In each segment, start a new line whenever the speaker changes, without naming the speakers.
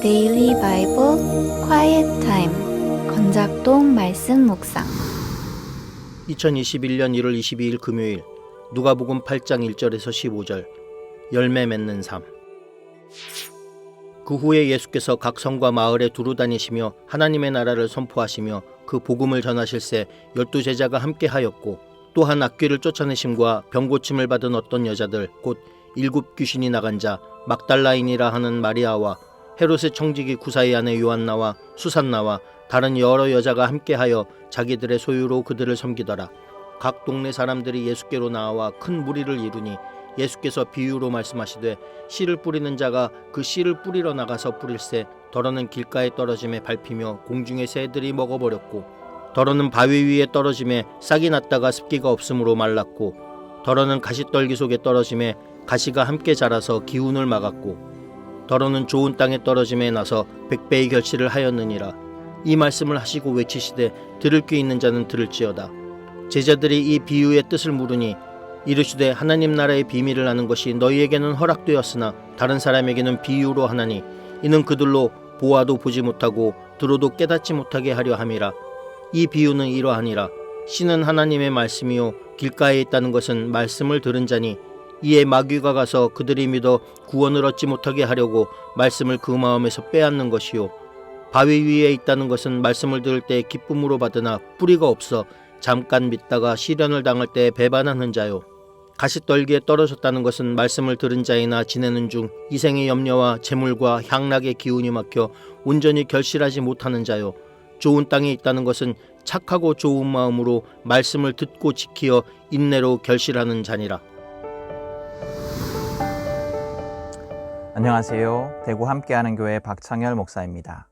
데일리 바이블 quiet time 건작동 말씀 묵상
2021년 1월 22일 금요일 누가복음 8장 1절에서 15절 열매 맺는 삶. 그 후에 예수께서 각 성과 마을에 두루 다니시며 하나님의 나라를 선포하시며 그 복음을 전하실새 12제자가 함께 하였고 또한 악귀를 쫓아내심과 병고침을 받은 어떤 여자들 곧 7 귀신이 나간 자 막달라인이라 하는 마리아와 헤롯의 청지기 구사의 아내 요한나와 수산나와 다른 여러 여자가 함께하여 자기들의 소유로 그들을 섬기더라. 각 동네 사람들이 예수께로 나와 큰 무리를 이루니 예수께서 비유로 말씀하시되 씨를 뿌리는 자가 그 씨를 뿌리러 나가서 뿌릴새 더러는 길가에 떨어짐에 밟히며 공중의 새들이 먹어버렸고 더러는 바위 위에 떨어짐에 싹이 났다가 습기가 없으므로 말랐고 더러는 가시떨기 속에 떨어짐에 가시가 함께 자라서 기운을 막았고 더러는 좋은 땅에 떨어짐에 나서 100배의 결실을 하였느니라. 이 말씀을 하시고 외치시되 들을 귀 있는 자는 들을지어다. 제자들이 이 비유의 뜻을 물으니 이르시되 하나님 나라의 비밀을 아는 것이 너희에게는 허락되었으나 다른 사람에게는 비유로 하나니 이는 그들로 보아도 보지 못하고 들어도 깨닫지 못하게 하려 함이라. 이 비유는 이러하니라. 씨는 하나님의 말씀이요 길가에 있다는 것은 말씀을 들은 자니 이에 마귀가 가서 그들이 믿어 구원을 얻지 못하게 하려고 말씀을 그 마음에서 빼앗는 것이요 바위 위에 있다는 것은 말씀을 들을 때 기쁨으로 받으나 뿌리가 없어 잠깐 믿다가 시련을 당할 때 배반하는 자요 가시떨기에 떨어졌다는 것은 말씀을 들은 자이나 지내는 중 이생의 염려와 재물과 향락의 기운이 막혀 온전히 결실하지 못하는 자요 좋은 땅에 있다는 것은 착하고 좋은 마음으로 말씀을 듣고 지키어 인내로 결실하는 자니라.
안녕하세요. 대구 함께하는 교회 박창열 목사입니다.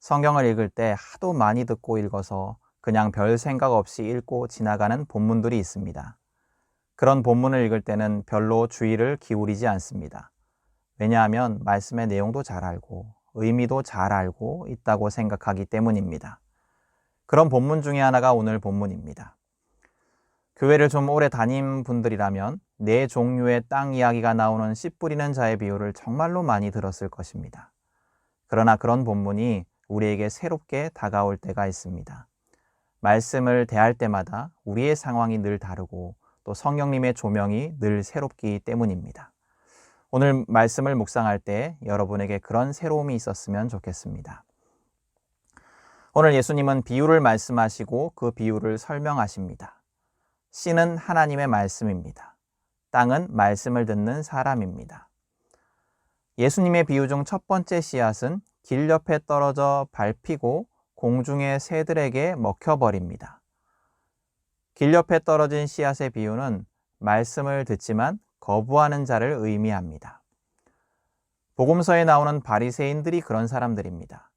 성경을 읽을 때 하도 많이 듣고 읽어서 그냥 별 생각 없이 읽고 지나가는 본문들이 있습니다. 그런 본문을 읽을 때는 별로 주의를 기울이지 않습니다. 왜냐하면 말씀의 내용도 잘 알고 의미도 잘 알고 있다고 생각하기 때문입니다. 그런 본문 중에 하나가 오늘 본문입니다. 교회를 좀 오래 다닌 분들이라면 네 종류의 땅 이야기가 나오는 씨 뿌리는 자의 비유를 정말로 많이 들었을 것입니다. 그러나 그런 본문이 우리에게 새롭게 다가올 때가 있습니다. 말씀을 대할 때마다 우리의 상황이 늘 다르고 또 성령님의 조명이 늘 새롭기 때문입니다. 오늘 말씀을 묵상할 때 여러분에게 그런 새로움이 있었으면 좋겠습니다. 오늘 예수님은 비유를 말씀하시고 그 비유를 설명하십니다. 씨는 하나님의 말씀입니다. 땅은 말씀을 듣는 사람입니다. 예수님의 비유 중 첫 번째 씨앗은 길 옆에 떨어져 밟히고 공중의 새들에게 먹혀버립니다. 길 옆에 떨어진 씨앗의 비유는 말씀을 듣지만 거부하는 자를 의미합니다. 복음서에 나오는 바리새인들이 그런 사람들입니다.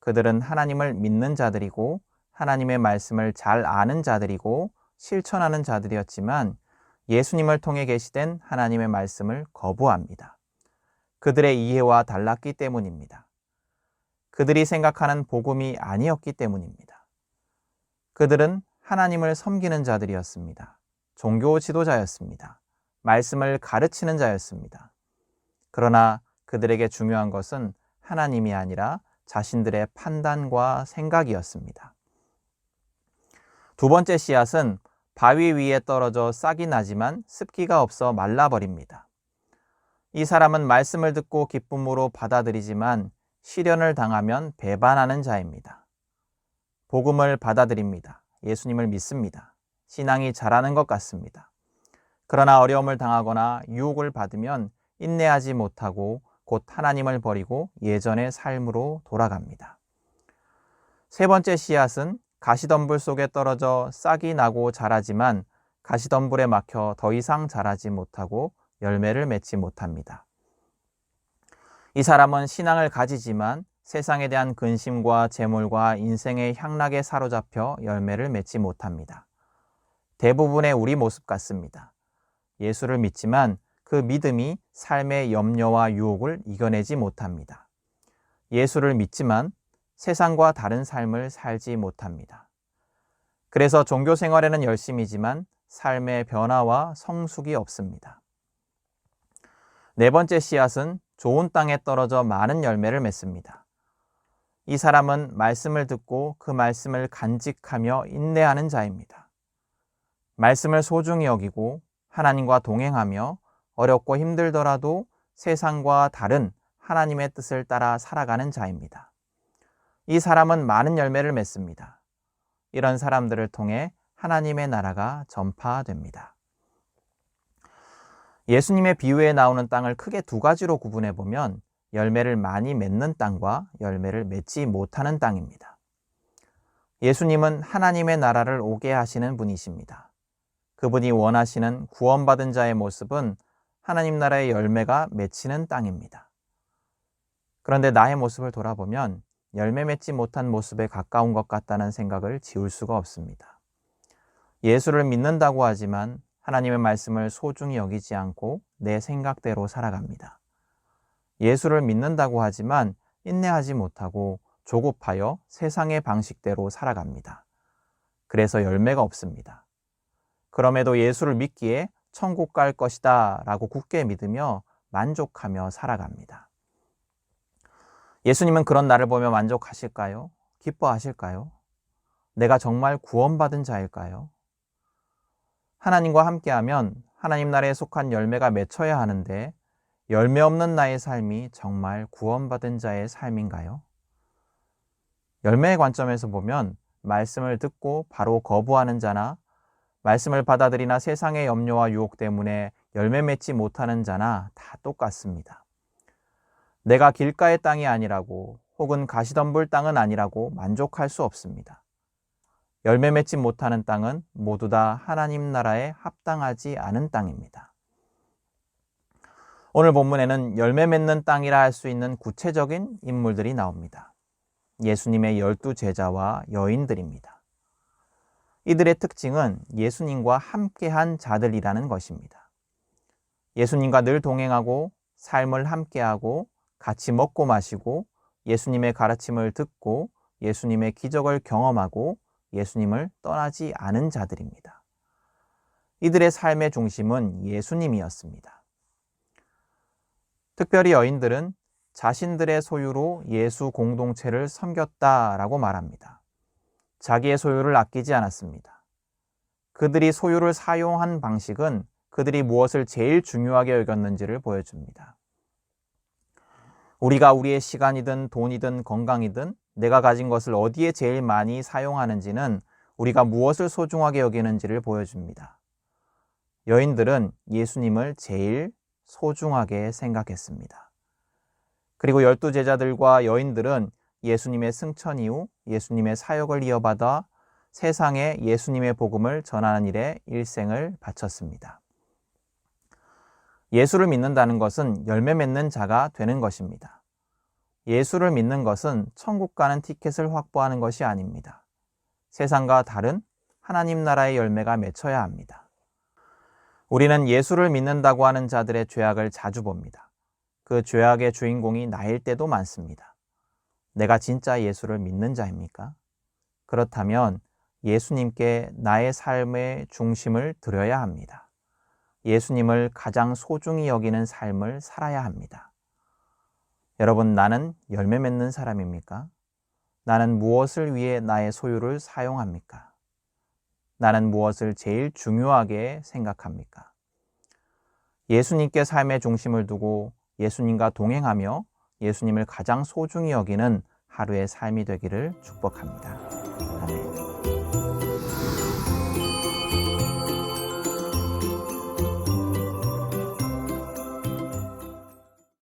그들은 하나님을 믿는 자들이고 하나님의 말씀을 잘 아는 자들이고 실천하는 자들이었지만 예수님을 통해 계시된 하나님의 말씀을 거부합니다. 그들의 이해와 달랐기 때문입니다. 그들이 생각하는 복음이 아니었기 때문입니다. 그들은 하나님을 섬기는 자들이었습니다. 종교 지도자였습니다. 말씀을 가르치는 자였습니다. 그러나 그들에게 중요한 것은 하나님이 아니라 자신들의 판단과 생각이었습니다. 두 번째 씨앗은 바위 위에 떨어져 싹이 나지만 습기가 없어 말라버립니다. 이 사람은 말씀을 듣고 기쁨으로 받아들이지만 시련을 당하면 배반하는 자입니다. 복음을 받아들입니다. 예수님을 믿습니다. 신앙이 자라는 것 같습니다. 그러나 어려움을 당하거나 유혹을 받으면 인내하지 못하고 곧 하나님을 버리고 예전의 삶으로 돌아갑니다. 세 번째 씨앗은 가시덤불 속에 떨어져 싹이 나고 자라지만 가시덤불에 막혀 더 이상 자라지 못하고 열매를 맺지 못합니다. 이 사람은 신앙을 가지지만 세상에 대한 근심과 재물과 인생의 향락에 사로잡혀 열매를 맺지 못합니다. 대부분의 우리 모습 같습니다. 예수를 믿지만 그 믿음이 삶의 염려와 유혹을 이겨내지 못합니다. 예수를 믿지만 세상과 다른 삶을 살지 못합니다. 그래서 종교 생활에는 열심이지만 삶의 변화와 성숙이 없습니다. 네 번째 씨앗은 좋은 땅에 떨어져 많은 열매를 맺습니다. 이 사람은 말씀을 듣고 그 말씀을 간직하며 인내하는 자입니다. 말씀을 소중히 여기고 하나님과 동행하며 어렵고 힘들더라도 세상과 다른 하나님의 뜻을 따라 살아가는 자입니다. 이 사람은 많은 열매를 맺습니다. 이런 사람들을 통해 하나님의 나라가 전파됩니다. 예수님의 비유에 나오는 땅을 크게 두 가지로 구분해 보면 열매를 많이 맺는 땅과 열매를 맺지 못하는 땅입니다. 예수님은 하나님의 나라를 오게 하시는 분이십니다. 그분이 원하시는 구원받은 자의 모습은 하나님 나라의 열매가 맺히는 땅입니다. 그런데 나의 모습을 돌아보면 열매 맺지 못한 모습에 가까운 것 같다는 생각을 지울 수가 없습니다. 예수를 믿는다고 하지만 하나님의 말씀을 소중히 여기지 않고 내 생각대로 살아갑니다. 예수를 믿는다고 하지만 인내하지 못하고 조급하여 세상의 방식대로 살아갑니다. 그래서 열매가 없습니다. 그럼에도 예수를 믿기에 천국 갈 것이다 라고 굳게 믿으며 만족하며 살아갑니다. 예수님은 그런 나를 보며 만족하실까요? 기뻐하실까요? 내가 정말 구원받은 자일까요? 하나님과 함께하면 하나님 나라에 속한 열매가 맺혀야 하는데 열매 없는 나의 삶이 정말 구원받은 자의 삶인가요? 열매의 관점에서 보면 말씀을 듣고 바로 거부하는 자나 말씀을 받아들이나 세상의 염려와 유혹 때문에 열매 맺지 못하는 자나 다 똑같습니다. 내가 길가의 땅이 아니라고 혹은 가시덤불 땅은 아니라고 만족할 수 없습니다. 열매 맺지 못하는 땅은 모두 다 하나님 나라에 합당하지 않은 땅입니다. 오늘 본문에는 열매 맺는 땅이라 할 수 있는 구체적인 인물들이 나옵니다. 예수님의 12제자와 여인들입니다. 이들의 특징은 예수님과 함께한 자들이라는 것입니다. 예수님과 늘 동행하고 삶을 함께하고 같이 먹고 마시고 예수님의 가르침을 듣고 예수님의 기적을 경험하고 예수님을 떠나지 않은 자들입니다. 이들의 삶의 중심은 예수님이었습니다. 특별히 여인들은 자신들의 소유로 예수 공동체를 섬겼다라고 말합니다. 자기의 소유를 아끼지 않았습니다. 그들이 소유를 사용한 방식은 그들이 무엇을 제일 중요하게 여겼는지를 보여줍니다. 우리가 우리의 시간이든 돈이든 건강이든 내가 가진 것을 어디에 제일 많이 사용하는지는 우리가 무엇을 소중하게 여기는지를 보여줍니다. 여인들은 예수님을 제일 소중하게 생각했습니다. 그리고 12제자들과 여인들은 예수님의 승천 이후 예수님의 사역을 이어받아 세상에 예수님의 복음을 전하는 일에 일생을 바쳤습니다. 예수를 믿는다는 것은 열매 맺는 자가 되는 것입니다. 예수를 믿는 것은 천국 가는 티켓을 확보하는 것이 아닙니다. 세상과 다른 하나님 나라의 열매가 맺혀야 합니다. 우리는 예수를 믿는다고 하는 자들의 죄악을 자주 봅니다. 그 죄악의 주인공이 나일 때도 많습니다. 내가 진짜 예수를 믿는 자입니까? 그렇다면 예수님께 나의 삶의 중심을 드려야 합니다. 예수님을 가장 소중히 여기는 삶을 살아야 합니다. 여러분, 나는 열매 맺는 사람입니까? 나는 무엇을 위해 나의 소유를 사용합니까? 나는 무엇을 제일 중요하게 생각합니까? 예수님께 삶의 중심을 두고 예수님과 동행하며 예수님을 가장 소중히 여기는 하루의 삶이 되기를 축복합니다. 아멘.